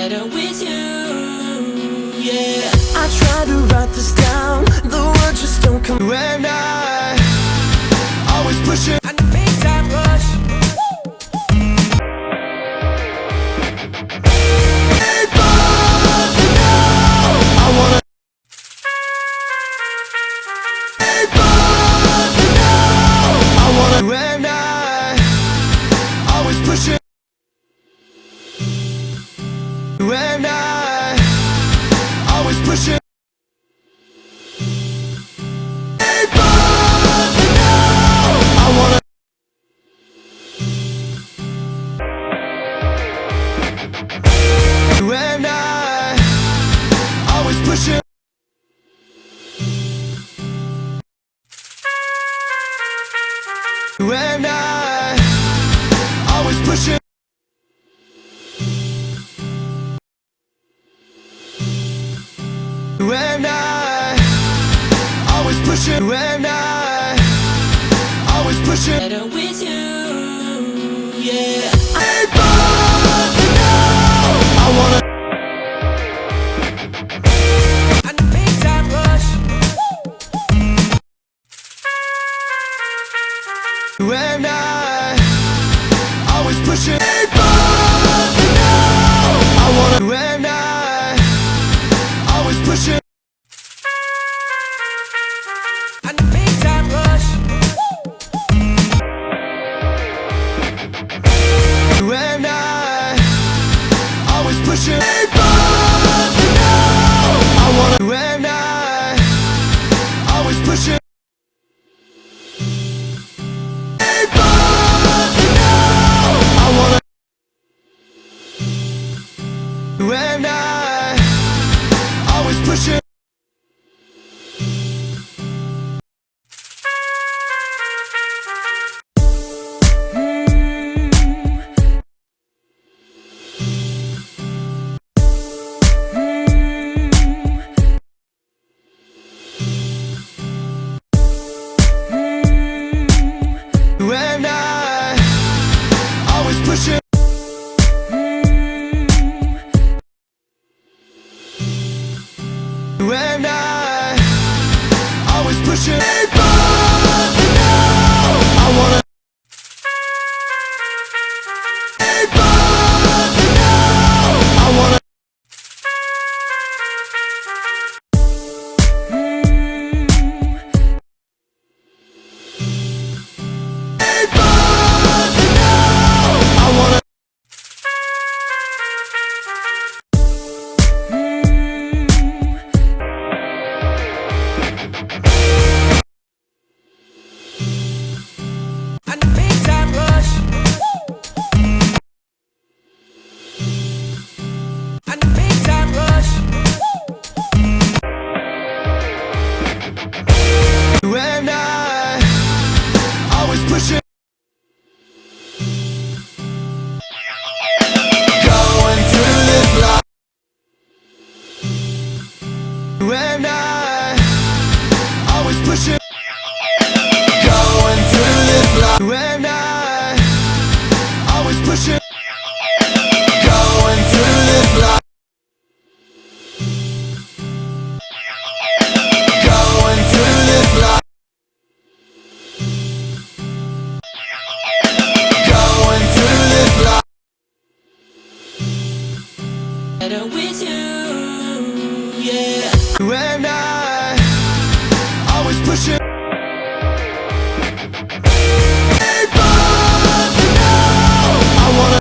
better with you, yeah. I try to write this down, the words just don't come. When I always push it And the big time rush. I wanna when I always push it when I always push it I wanna when I always push it when I always push it when I always push it when I always push it Better with you, yeah. I wanna And the big time rush. when I always push it I wanna when I always push it And the big time rush. when I always push it I wanna when I always push it I wanna when I always push it when I always push it when I always push it I wanna I wanna I wanna And the big time rush. And the big time rush. when I always push it going through this life when I always push it going through this life when I always push it going through this life going through this life going through this life Better with you, yeah. when I always push it I wanna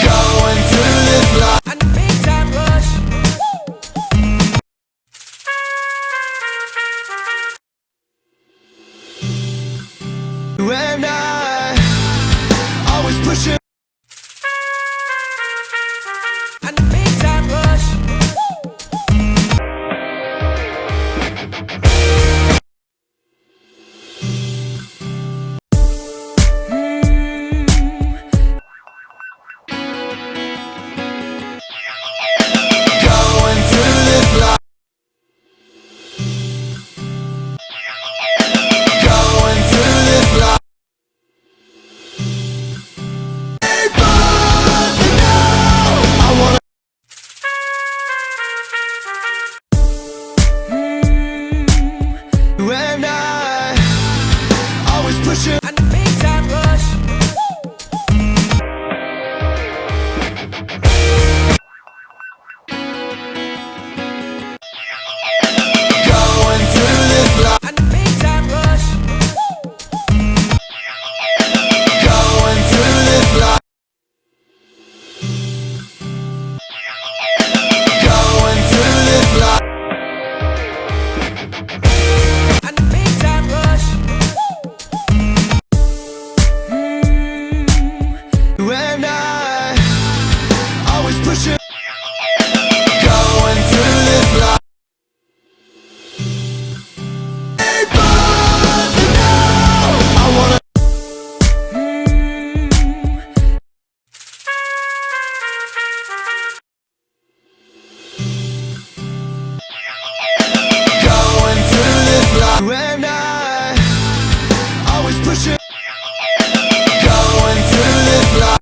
going through this life And the big time rush. when I always push it And the big time rush. going through this life going through this life pushing. and the big time rush. Going through this life. And the big time rush. Going through this life. Going through this life. And the big time rush. When I always pushing. Going through this life. I wanna. Going through this life. When I always pushing. Going through this life.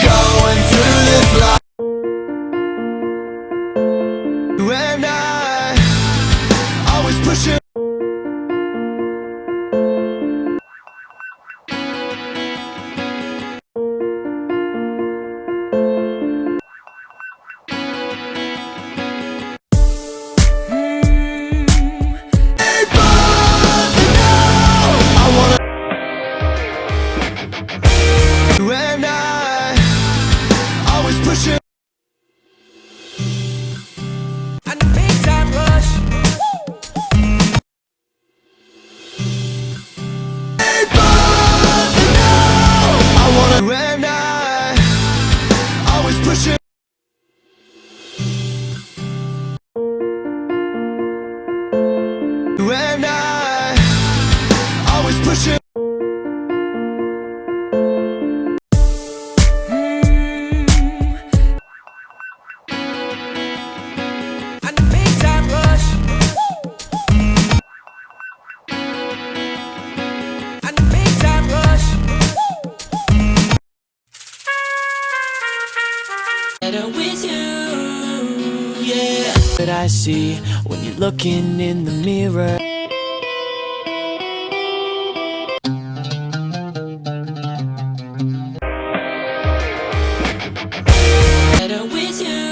Going through this life. When I always pushing. I wanna. When I always pushing. And the big time rush. I wanna. When I always pushing. When I always pushing. And the big time rush. And the big time rush. Better with you, yeah. What I see when you're looking in the mirror. Better with you,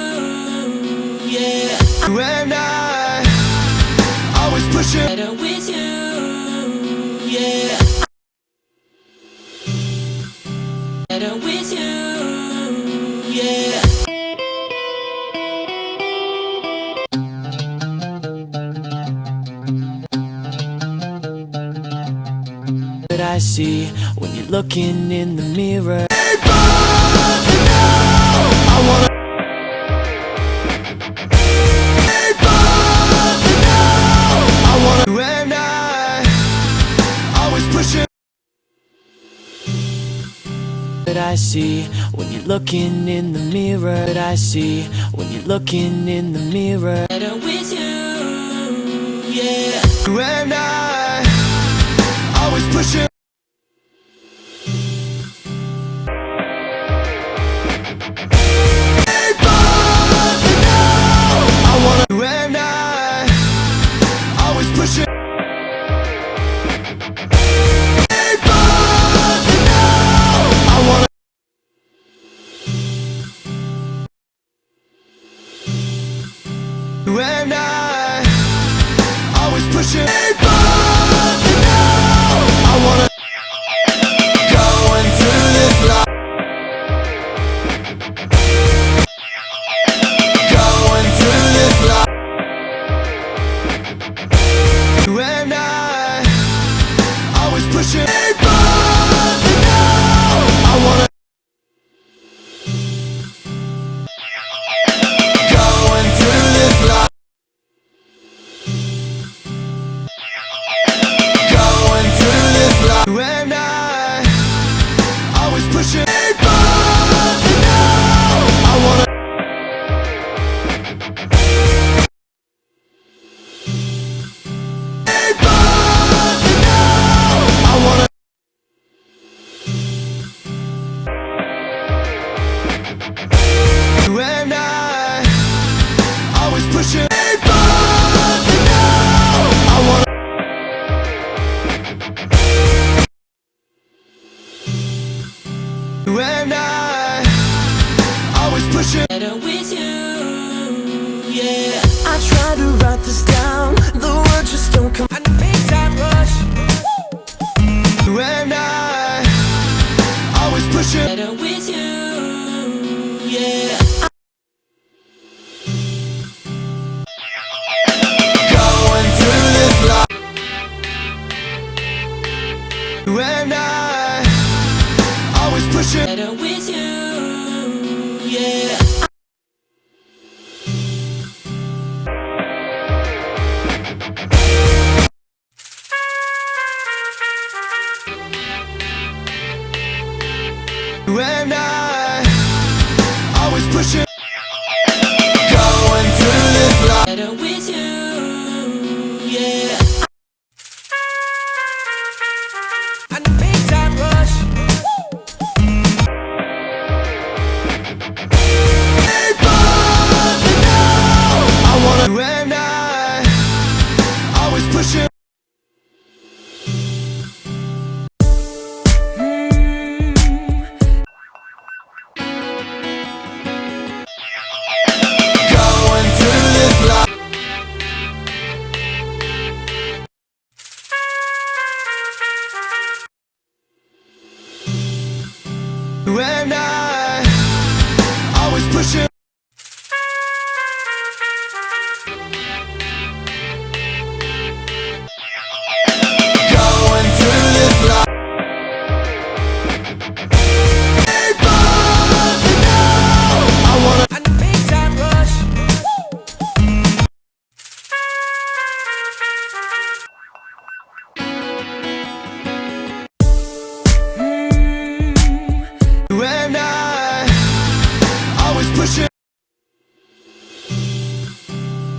yeah. When I always pushing. Better with you, yeah. Better with you, yeah. What I see when you're looking in the mirror. I wanna. I wanna. When I always pushing. What I see when you're looking in the mirror. What I see when you're looking in the mirror. Better with you, yeah. When I always pushing. I wanna. When I always pushing. I wanna. When I always pushing. I wanna. Going through this life. Going through this life. When I always pushing. I wanna. Going through this life. Going through this life. When I always pushing. I wanna. I wanna. When I always pushing. I this down, the words just don't come. And the big time rush. And I always push it. Better with you, yeah. Going through this life. And I always push it. Better with you, yeah. And I always push it. Going through this life. Better with you, yeah. And the big time rush. I wanna. And I always push it. Going through this life. And I always push it. Going through this life. I wanna. And the big time rush. And I always push it.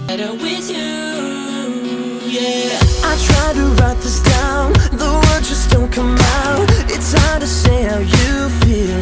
Better with you, yeah. I try to write this down, the words just don't come out. It's hard to say how you feel.